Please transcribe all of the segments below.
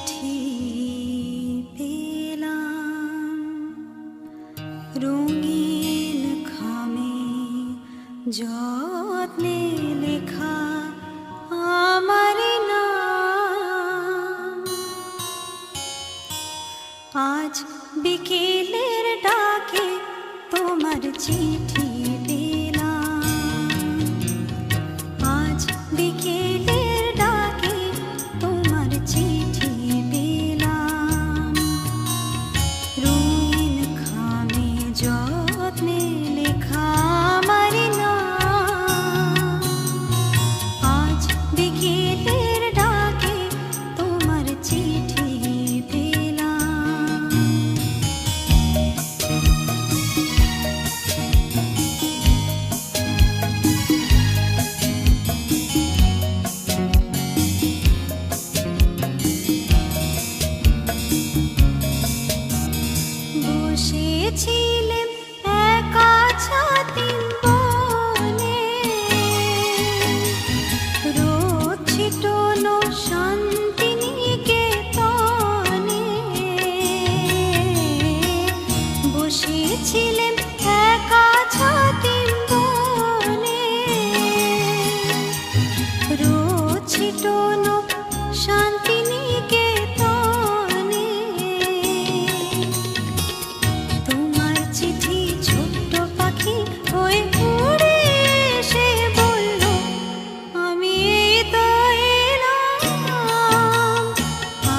চিঠি পেলাম রঙিন খামে যত্নে লেখা আমার নাম। আজ বিকেলের ডাকে তোমার চিঠি পেলাম। আজ বিকেলের ডাকে তোমার চিঠি পেলাম রঙিন খামে যত্নে লেখা আমার নাম। আজ বিকেলের ডাকে তোমার চিঠি পেলাম। বসেছিলেন একা ছাতিম বনে, রোদ ছিটানো শান্তিনিকেতনে। বসেছিলেন একা ছাতিম বনে, রোদ ছিটানো শান্তিনিকেতনে। তোমার চিঠি ছোট্ট পাখি হয়ে উড়ে এসে বলল, আমি এই তো এলাম।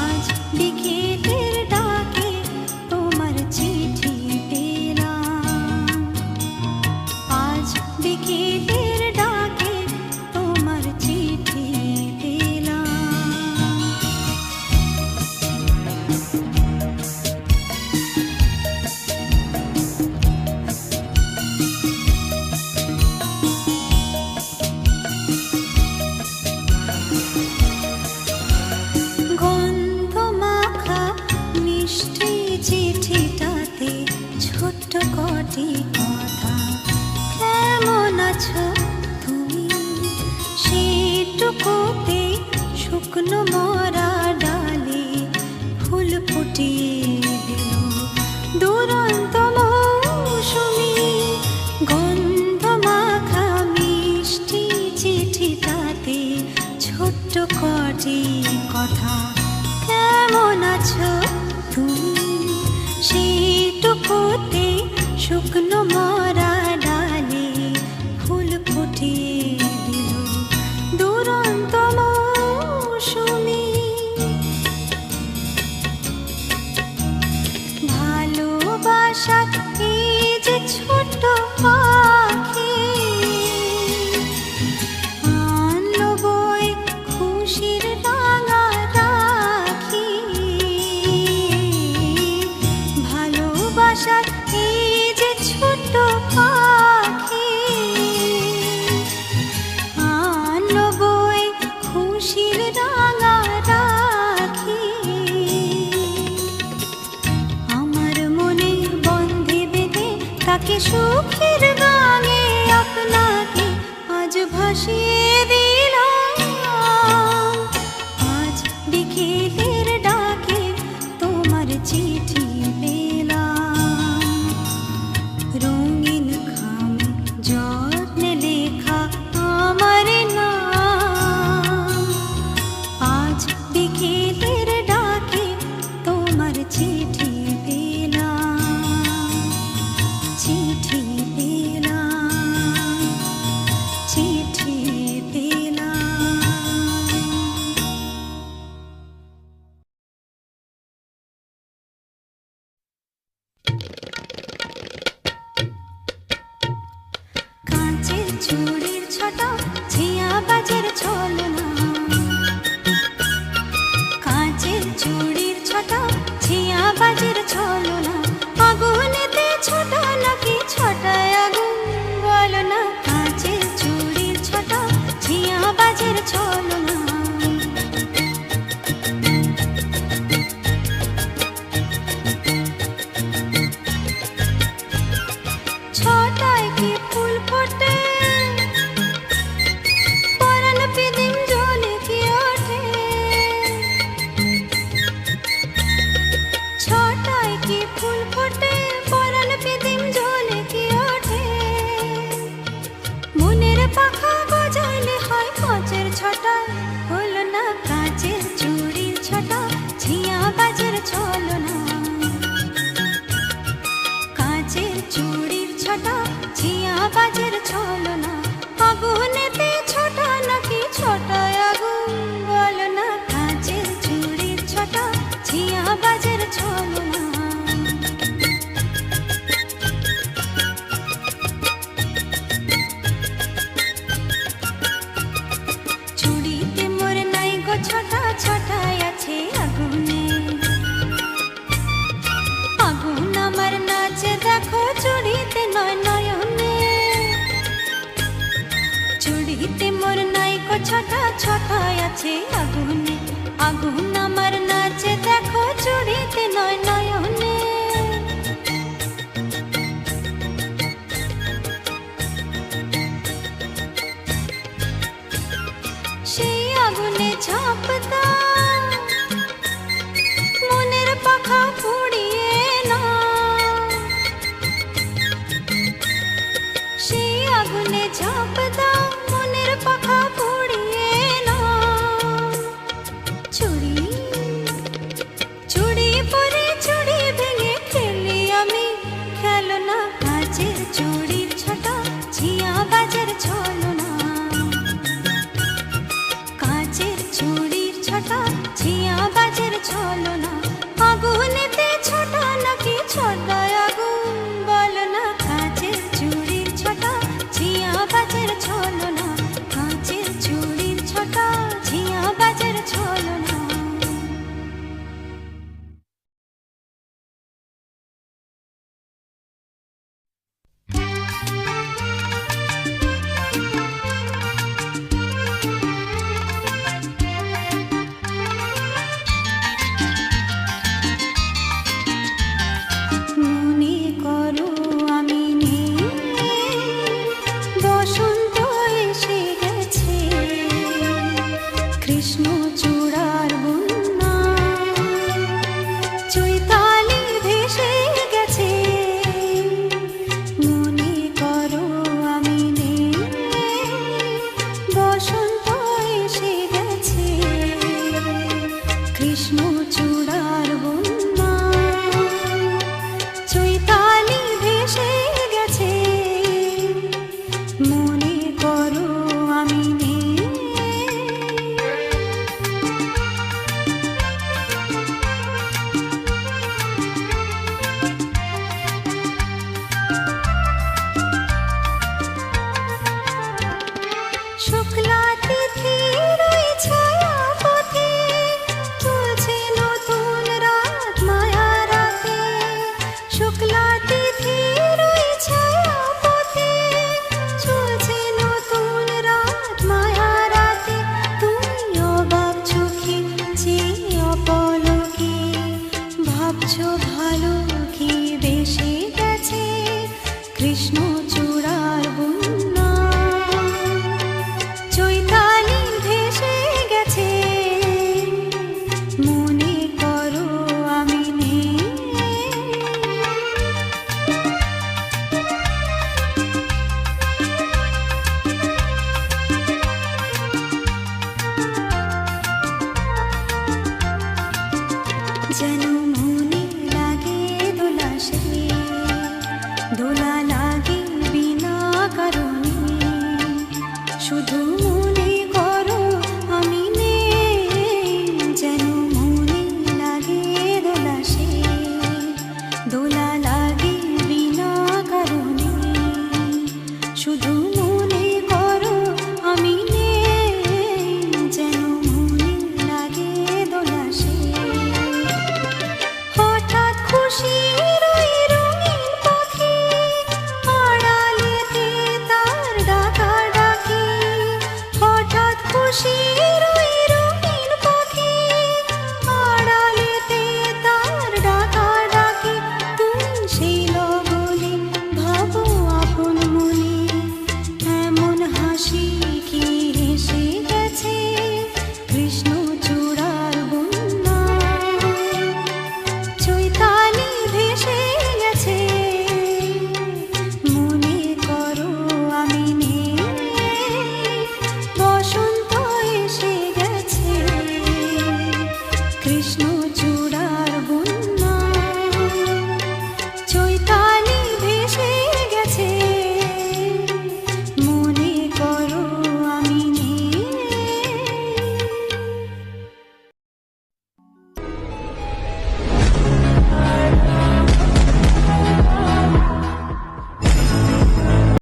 আজ বিকেলের ডাকে তোমার চিঠি পেলাম। আজ বিকেলের ডাকে তোমার চিঠি পেলাম। গন্ধ মাখা মিষ্টি চিঠিটাতে ছোট্ট কটি কথা। কেমন আছো তুমি, সেটুকুতে শুকনো মরা ডালে ফুল ফুটিয়ে দিল দুরন্ত মৌসুমি। গন্ধ মাখা মিষ্টি চিঠিটাতে ছোট্ট কটি কথা। কেমন আছো তুমি, সেটুকুতে শুকনো মরা ডালে ফুল ফুটিয়ে দিল দুরন্ত মৌসুমি। ভালোবাসা এই যে ছোট্ট পাখি, আনলো বয়ে খুশির রাঙা রাখি। ভালোবাসা এই যে ছোট্ট পাখি, আনলো বয়ে খুশির রাঙা রাখি। আমার মনে বন্ধে বেঁধে তাকে সুখের গানে আপনাকে আজ ভাসিয়ে দিলাম। আজ বিকেলের ডাকে তোমার চিঠি পেলাম রঙিন খামে যত্নে লেখা আমার নাম। আজ বিকেলের ডাকে তোমার চিঠি পেলাম। চিঠি পেলাম, চিঠি পেলাম। ছলনা, কাঁচের চুড়ির ছটা ঝিয়া বাজের ছলনা, আগুনেতে ছটা নাকি ছটায় আগুন বলো না, কাঁচের চুড়ির ছটা ঝিয়া বাজের ছলনা। চুড়িতে মোর নাই গো ছটা, ছটায় আছে আগুনে, আগুন আমার নাচে দেখো চুড়িতে নয় নয়নে। চুড়িতে মোর নাই গো ছটা, ছটায় আছে আগুনে, আগুন আমার নাচে দেখো চুড়িতে নয় নয়নে। সেই আগুনে ঝাঁপ দাও, মনের পাখা পুড়িয়ে না। সেই আগুনে ঝাঁপ দাও, মনের পাখা পুড়িয়ে না। চুড়ি চুড়ি পরে চুড়ি ভেঙে খেলি আমি খেলনা, কাঁচের চুড়ির ছটা ঝিয়া বাজের ছলনা, কাঁচের চুড়ির ছটা ঝিয়া বাজের ছলনা, আগুনেতে ছটা নাকি ছটায় আগুন বলো না, কাঁচের চুড়ির ছটা ঝিয়া বাজের ছলনা, কাঁচের চুড়ির ছটা ঝিয়া বাজের ছলনা। মনে করো আমি নেই, বসন্ত এসে গেছে, কৃষ্ণ চূড়ার বন্যা, চৈতালি ভেসে গেছে। মনে করো আমি নেই, বসন্ত এসে গেছে, কৃষ্ণ চূড়ার বন্যা, চৈতালি ভেসে গেছে। মনে করো আমি নেই। শুক্লা তিথির ওই ছায়া পথে চলছে নতুন রাত মায়া রাতে, শুক্লা তিথির ওই ছায়া পথে চলছে নতুন রাত মায়া রাতে। তুমি অবাক চোখে যে অপলকে ভাবছো ভালো